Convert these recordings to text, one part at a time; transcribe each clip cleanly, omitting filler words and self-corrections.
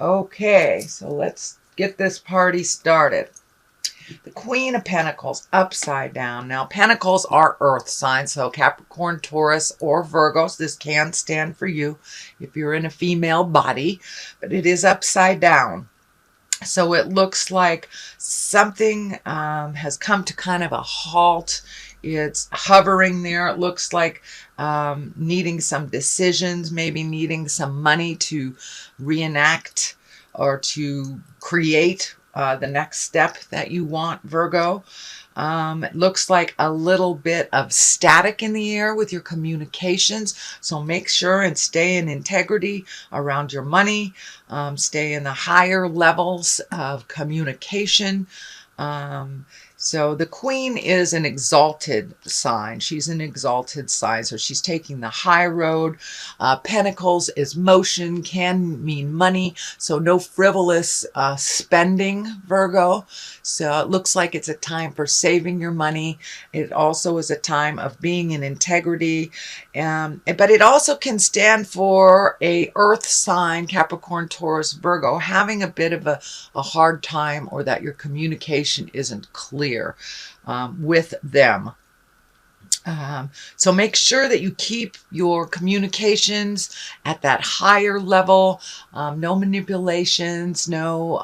Okay, so let's get this party started. The Queen of Pentacles upside down. Now, Pentacles are earth signs, so Capricorn, Taurus, or Virgos. This can stand for you if you're in a female body, but it is upside down. So it looks like something has come to kind of a halt. It's hovering there. It looks like needing some decisions, maybe needing some money to reenact or to create the next step that you want, Virgo. It looks like a little bit of static in the air with your communications. So make sure and stay in integrity around your money. Stay in the higher levels of communication. So the Queen is an exalted sign. She's an exalted sign, so she's taking the high road. Pentacles is motion, can mean money, so no frivolous spending, Virgo. So it looks like it's a time for saving your money. It also is a time of being in integrity, but it also can stand for a earth sign, Capricorn, Taurus, Virgo, having a bit of a hard time, or that your communication isn't clear with them. So make sure that you keep your communications at that higher level. No manipulations, no,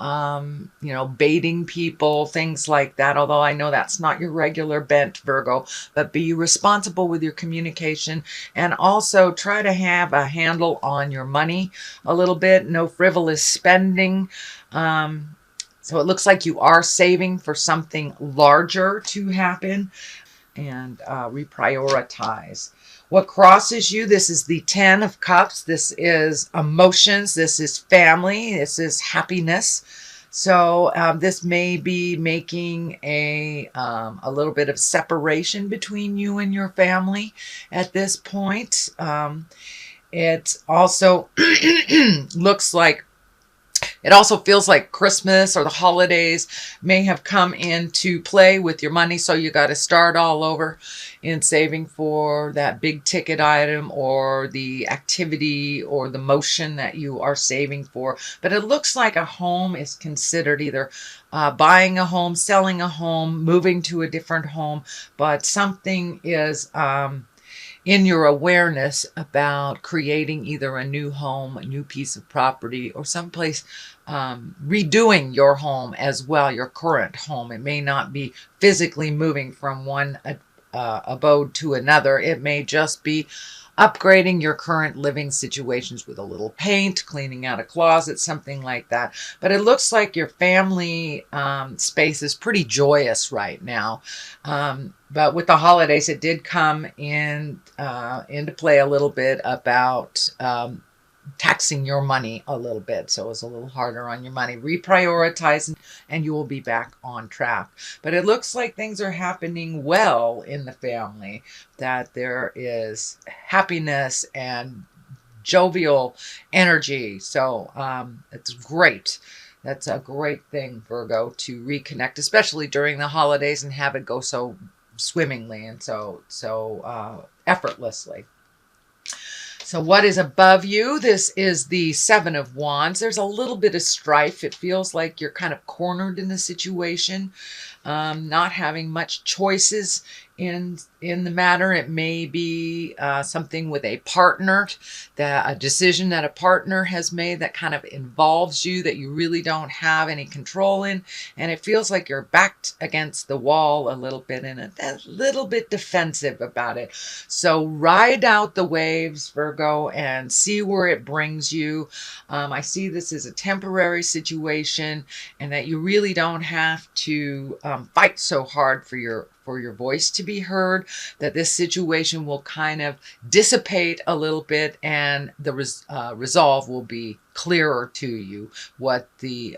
baiting people, things like that. Although I know that's not your regular bent, Virgo, but be responsible with your communication, and also try to have a handle on your money a little bit. No frivolous spending. So it looks like you are saving for something larger to happen, and reprioritize. What crosses you? This is the 10 of Cups. This is emotions. This is family. This is happiness. So this may be making a little bit of separation between you and your family at this point. It also looks like, it also feels like Christmas or the holidays may have come into play with your money, so you got to start all over in saving for that big ticket item or the activity or the motion that you are saving for. But it looks like a home is considered, either buying a home, selling a home, moving to a different home, but something is in your awareness about creating either a new home, a new piece of property, or someplace redoing your home as well, your current home. It may not be physically moving from one abode to another. It may just be upgrading your current living situations with a little paint, cleaning out a closet, something like that. But it looks like your family space is pretty joyous right now. But with the holidays, it did come in into play a little bit about taxing your money a little bit. So it's a little harder on your money. Reprioritize and you will be back on track. But it looks like things are happening well in the family, that there is happiness and jovial energy. So it's great. That's a great thing, Virgo, to reconnect, especially during the holidays, and have it go so swimmingly and so effortlessly. So what is above you? This is the Seven of Wands. There's a little bit of strife. It feels like you're kind of cornered in the situation, not having much choices in the matter. It may be something with a partner, that a decision that a partner has made that kind of involves you, that you really don't have any control in, and it feels like you're backed against the wall a little bit and a little bit defensive about it. So ride out the waves, Virgo, and see where it brings you. I see this as a temporary situation, and that you really don't have to fight so hard for your voice to be heard, that this situation will kind of dissipate a little bit, and the resolve will be clearer to you. What the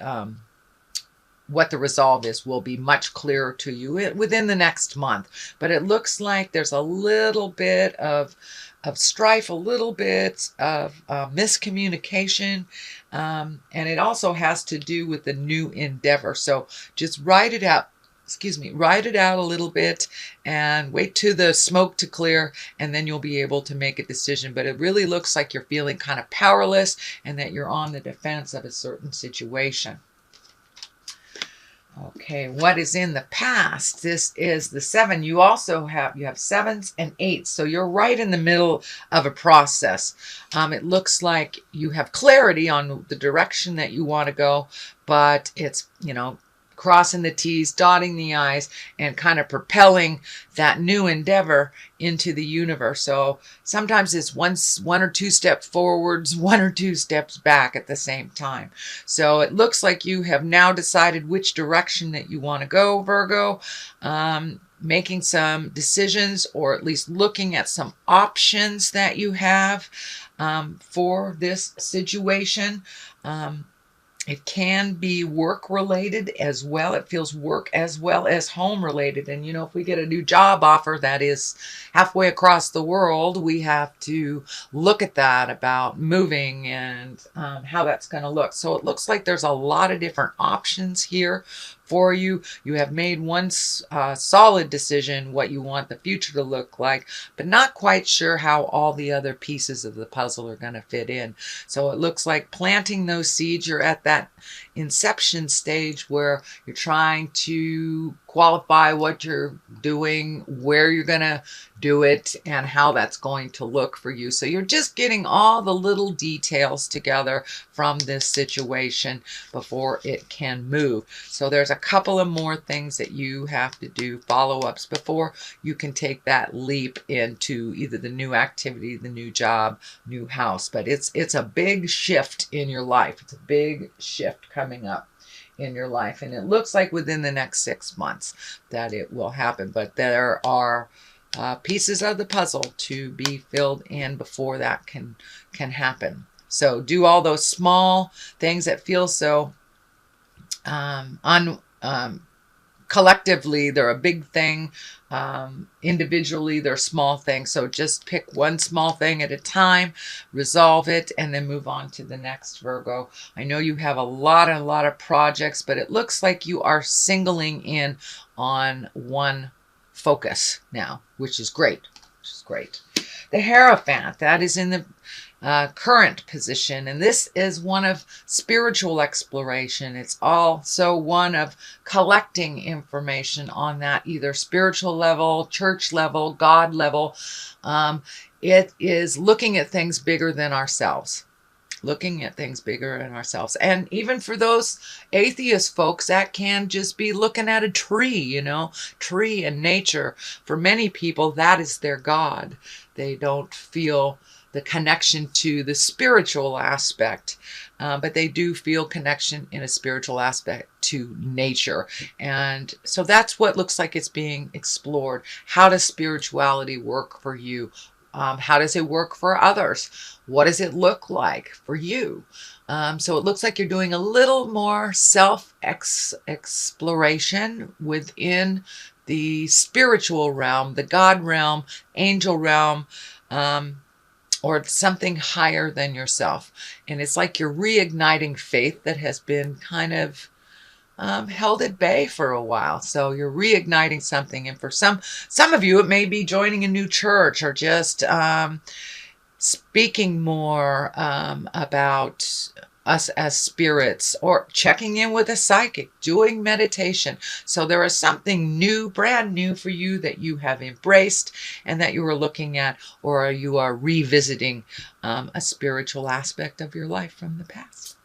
resolve is will be much clearer to you within the next month. But it looks like there's a little bit of strife, a little bit of miscommunication, and it also has to do with the new endeavor. So just write it out. excuse me, ride it out a little bit and wait to the smoke to clear, and then you'll be able to make a decision. But it really looks like you're feeling kind of powerless and that you're on the defense of a certain situation. Okay, what is in the past? This is the 7. You also have 7s and 8s. So you're right in the middle of a process. It looks like you have clarity on the direction that you want to go, but it's, crossing the T's, dotting the I's, and kind of propelling that new endeavor into the universe. So sometimes it's one or two steps forwards, one or two steps back at the same time. So it looks like you have now decided which direction that you want to go, Virgo. Making some decisions, or at least looking at some options that you have for this situation. It can be work related as well. It feels work as well as home related. And, if we get a new job offer that is halfway across the world, we have to look at that about moving and how that's going to look. So it looks like there's a lot of different options here for you. You have made one solid decision what you want the future to look like, but not quite sure how all the other pieces of the puzzle are going to fit in. So it looks like planting those seeds. You're at that inception stage where you're trying to qualify what you're doing, where you're going to do it, and how that's going to look for you. So you're just getting all the little details together from this situation before it can move. So there's a couple of more things that you have to do, follow-ups, before you can take that leap into either the new activity, the new job, new house. But it's a big shift in your life. It's a big shift coming up in your life, and it looks like within the next 6 months that it will happen. But there are pieces of the puzzle to be filled in before that can happen. So do all those small things that feel so collectively they're a big thing. Individually they're small things. So just pick one small thing at a time, resolve it, and then move on to the next, Virgo. I know you have a lot of projects, but it looks like you are singling in on one focus now, which is great. The Hierophant, that is in the current position, and this is one of spiritual exploration. It's also one of collecting information on that either spiritual level, church level, God level. It is looking at things bigger than ourselves. And even for those atheist folks, that can just be looking at a tree, tree and nature. For many people, that is their God. They don't feel the connection to the spiritual aspect, but they do feel connection in a spiritual aspect to nature. And so that's what looks like it's being explored. How does spirituality work for you? How does it work for others? What does it look like for you? So it looks like you're doing a little more self-exploration within the spiritual realm, the God realm, angel realm, or something higher than yourself. And it's like you're reigniting faith that has been kind of held at bay for a while. So you're reigniting something. And for some of you, it may be joining a new church, or just speaking more about us as spirits, or checking in with a psychic, doing meditation. So there is something new, brand new for you that you have embraced and that you are looking at, or you are revisiting a spiritual aspect of your life from the past.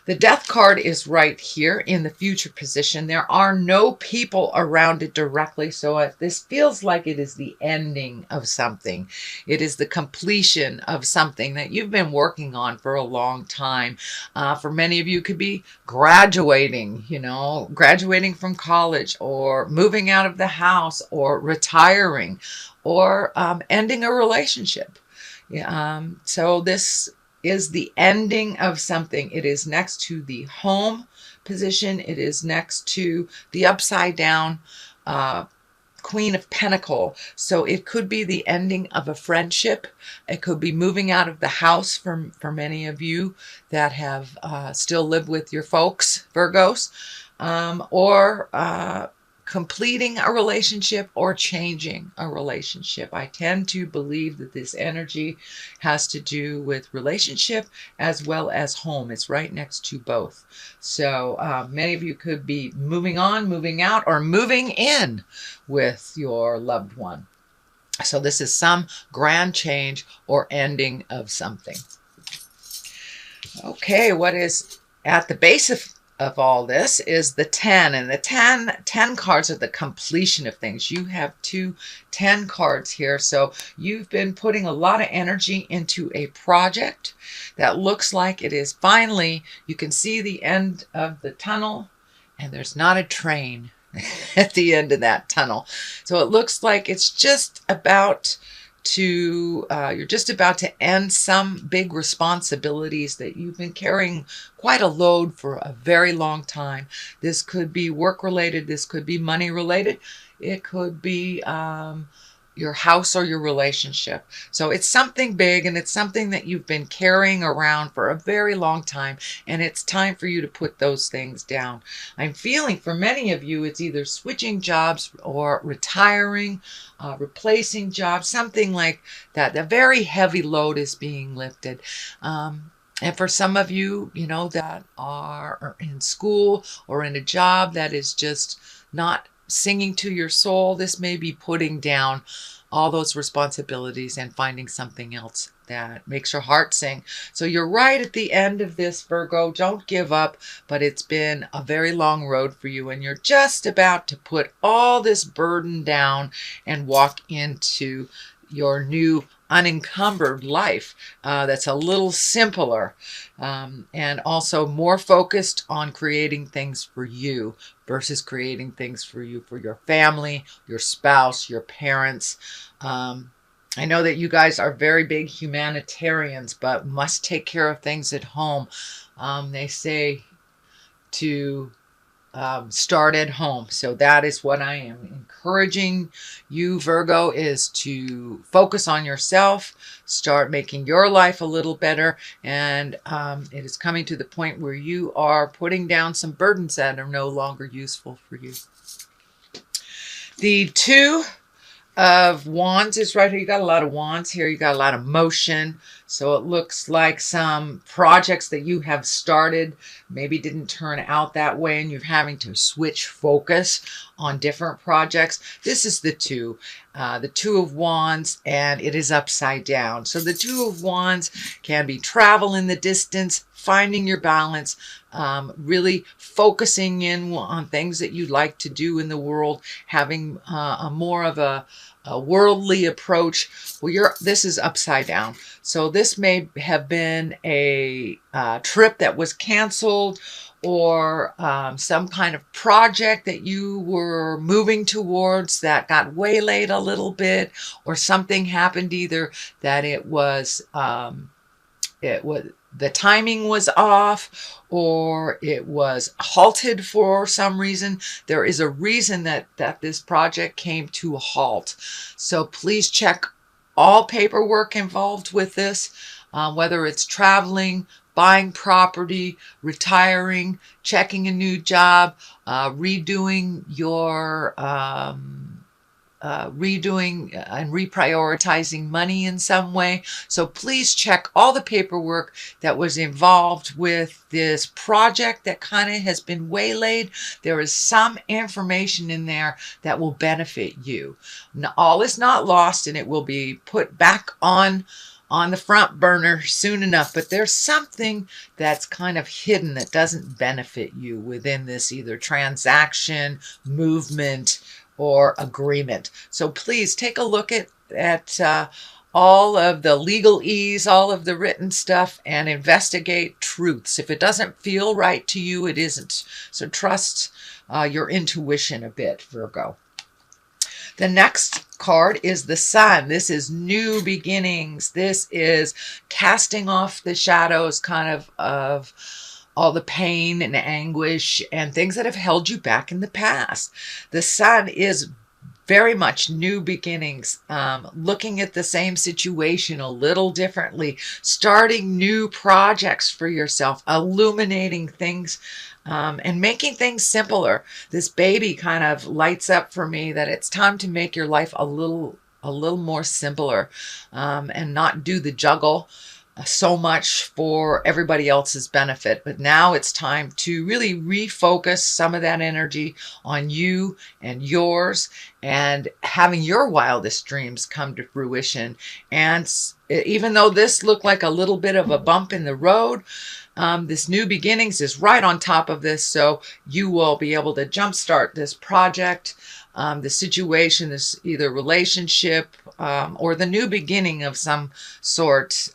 The Death card is right here in the future position. There are no people around it directly, so this feels like it is the ending of something. It is the completion of something that you've been working on for a long time. For many of you, it could be graduating, graduating from college, or moving out of the house, or retiring, or ending a relationship. So this is the ending of something. It is next to the home position. It is next to the upside down Queen of Pentacles. So it could be the ending of a friendship. It could be moving out of the house for many of you that have still lived with your folks, Virgos. or completing a relationship or changing a relationship. I tend to believe that this energy has to do with relationship as well as home. It's right next to both. So many of you could be moving on, moving out, or moving in with your loved one. So this is some grand change or ending of something. Okay, what is at the base of all this is the 10. And the 10 cards are the completion of things. You have 10 cards here. So you've been putting a lot of energy into a project that looks like it is finally, you can see the end of the tunnel, and there's not a train at the end of that tunnel. So it looks like it's just about to, you're just about to end some big responsibilities that you've been carrying quite a load for a very long time. This could be work related. This could be money related. It could be your house or your relationship. So it's something big, and it's something that you've been carrying around for a very long time, and it's time for you to put those things down. I'm feeling for many of you it's either switching jobs or retiring, replacing jobs, something like that. The very heavy load is being lifted. And for some of you, you know, that are in school or in a job that is just not singing to your soul, this may be putting down all those responsibilities and finding something else that makes your heart sing. So you're right at the end of this, Virgo. Don't give up, but it's been a very long road for you, and you're just about to put all this burden down and walk into your new unencumbered life that's a little simpler and also more focused on creating things for you versus creating things for you, for your family, your spouse, your parents. I know that you guys are very big humanitarians, but must take care of things at home. They say to start at home. So that is what I am encouraging you, Virgo, is to focus on yourself, start making your life a little better. And it is coming to the point where you are putting down some burdens that are no longer useful for you. The 2 of Wands is right here. You got a lot of wands here. You got a lot of motion. So it looks like some projects that you have started maybe didn't turn out that way, and you're having to switch focus on different projects. This is the 2 of Wands, and it is upside down. So the 2 of Wands can be travel in the distance, finding your balance, really focusing in on things that you'd like to do in the world, having a more of a worldly approach. Well, this is upside down. So this may have been a trip that was canceled, or some kind of project that you were moving towards that got waylaid a little bit, or something happened, either that it was the timing was off, or it was halted for some reason. There is a reason that this project came to a halt. So please check all paperwork involved with this, whether it's traveling, buying property, retiring, checking a new job, redoing your redoing and reprioritizing money in some way. So please check all the paperwork that was involved with this project that kind of has been waylaid. There is some information in there that will benefit you. Now, all is not lost, and it will be put back on the front burner soon enough, but there's something that's kind of hidden that doesn't benefit you within this either transaction, movement, or agreement. So please take a look at all of the legalese, all of the written stuff, and investigate truths. If it doesn't feel right to you, it isn't. So trust your intuition a bit, Virgo. The next card is the Sun. This is new beginnings. This is casting off the shadows kind of all the pain and anguish and things that have held you back in the past. The Sun is very much new beginnings, looking at the same situation a little differently, starting new projects for yourself, illuminating things, and making things simpler. This baby kind of lights up for me that it's time to make your life a little more simpler, and not do the juggle so much for everybody else's benefit. But now it's time to really refocus some of that energy on you and yours, and having your wildest dreams come to fruition. And even though this looked like a little bit of a bump in the road, this new beginnings is right on top of this, so you will be able to jumpstart this project, the situation, this either relationship, or the new beginning of some sort,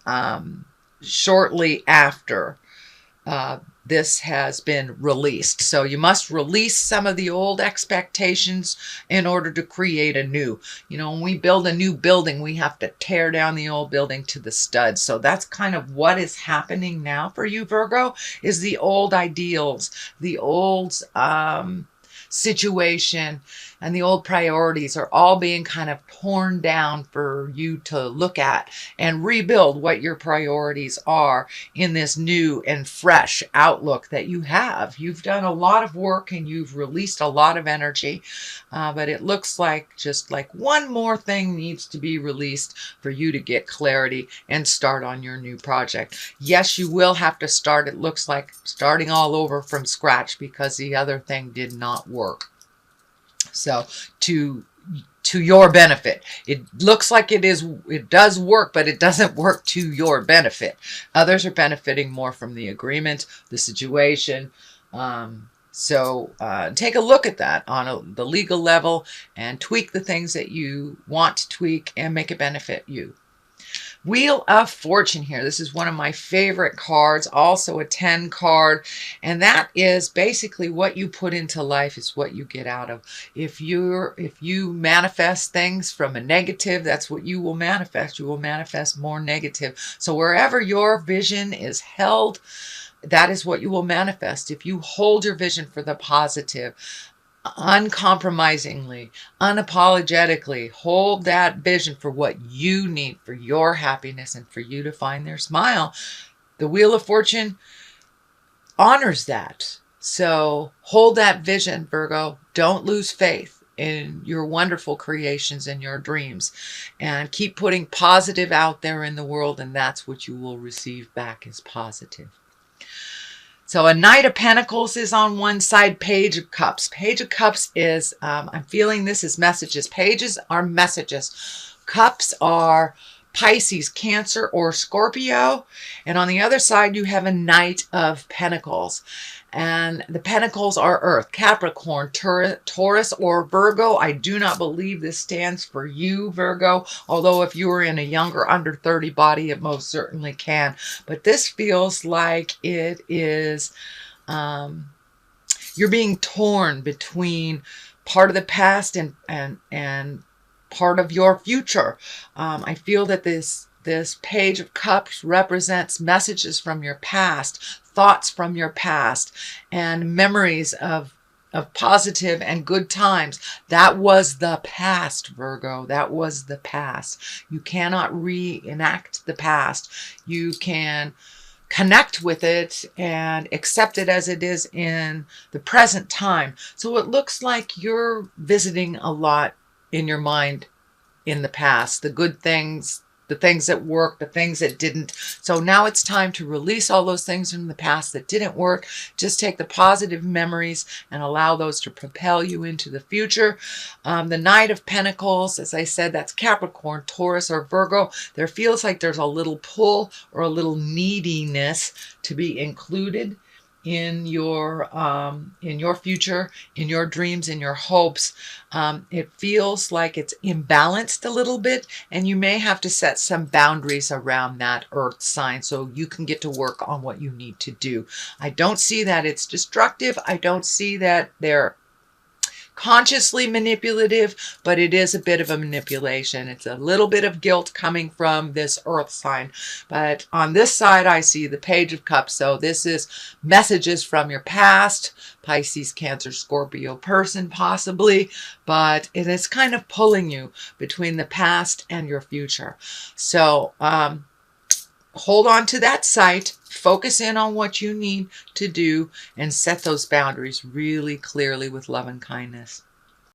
shortly after this has been released. So you must release some of the old expectations in order to create a new. You know, when we build a new building, we have to tear down the old building to the studs. So that's kind of what is happening now for you, Virgo, is the old ideals, the old situation, and the old priorities are all being kind of torn down for you to look at and rebuild what your priorities are in this new and fresh outlook that you have. You've done a lot of work and you've released a lot of energy, but it looks like just like one more thing needs to be released for you to get clarity and start on your new project. Yes, you will have to start, it looks like, starting all over from scratch because the other thing did not work. So to your benefit, it looks like it does work, but it doesn't work to your benefit. Others are benefiting more from the agreement, the situation. So take a look at that on the legal level and tweak the things that you want to tweak and make it benefit you. Wheel of Fortune here. This is one of my favorite cards, also a 10 card. And that is basically what you put into life is what you get out of. If you manifest things from a negative, that's what you will manifest. You will manifest more negative. So wherever your vision is held, that is what you will manifest. If you hold your vision for the positive, uncompromisingly, unapologetically, hold that vision for what you need for your happiness and for you to find their smile. The Wheel of Fortune honors that. So hold that vision, Virgo. Don't lose faith in your wonderful creations and your dreams, and keep putting positive out there in the world, and that's what you will receive back as positive. So a Knight of Pentacles is on one side, Page of Cups. Page of Cups is, I'm feeling this is messages. Pages are messages. Cups are Pisces, Cancer, or Scorpio. And on the other side, you have a Knight of Pentacles. And the Pentacles are Earth, Capricorn, Taurus, or Virgo. I do not believe this stands for you, Virgo. Although if you are in a younger, under 30 body, it most certainly can. But this feels like it is, you're being torn between part of the past and part of your future. I feel that this Page of Cups represents messages from your past, thoughts from your past, and memories of positive and good times. That was the past, Virgo. That was the past. You cannot reenact the past. You can connect with it and accept it as it is in the present time. So it looks like you're visiting a lot in your mind in the past, the good things, the things that worked, the things that didn't. So now it's time to release all those things from the past that didn't work. Just take the positive memories and allow those to propel you into the future. The Knight of Pentacles, as I said, that's Capricorn, Taurus, or Virgo. There feels like there's a little pull or a little neediness to be included in your future, in your dreams, in your hopes. It feels like it's imbalanced a little bit, and you may have to set some boundaries around that Earth sign so you can get to work on what you need to do. I don't see that it's destructive. I don't see that they're consciously manipulative, but it is a bit of a manipulation. It's a little bit of guilt coming from this earth sign. But on this side, I see the Page of Cups. So this is messages from your past, Pisces, Cancer, Scorpio person possibly, but it is kind of pulling you between the past and your future. So hold on to that sight, focus in on what you need to do, and set those boundaries really clearly with love and kindness.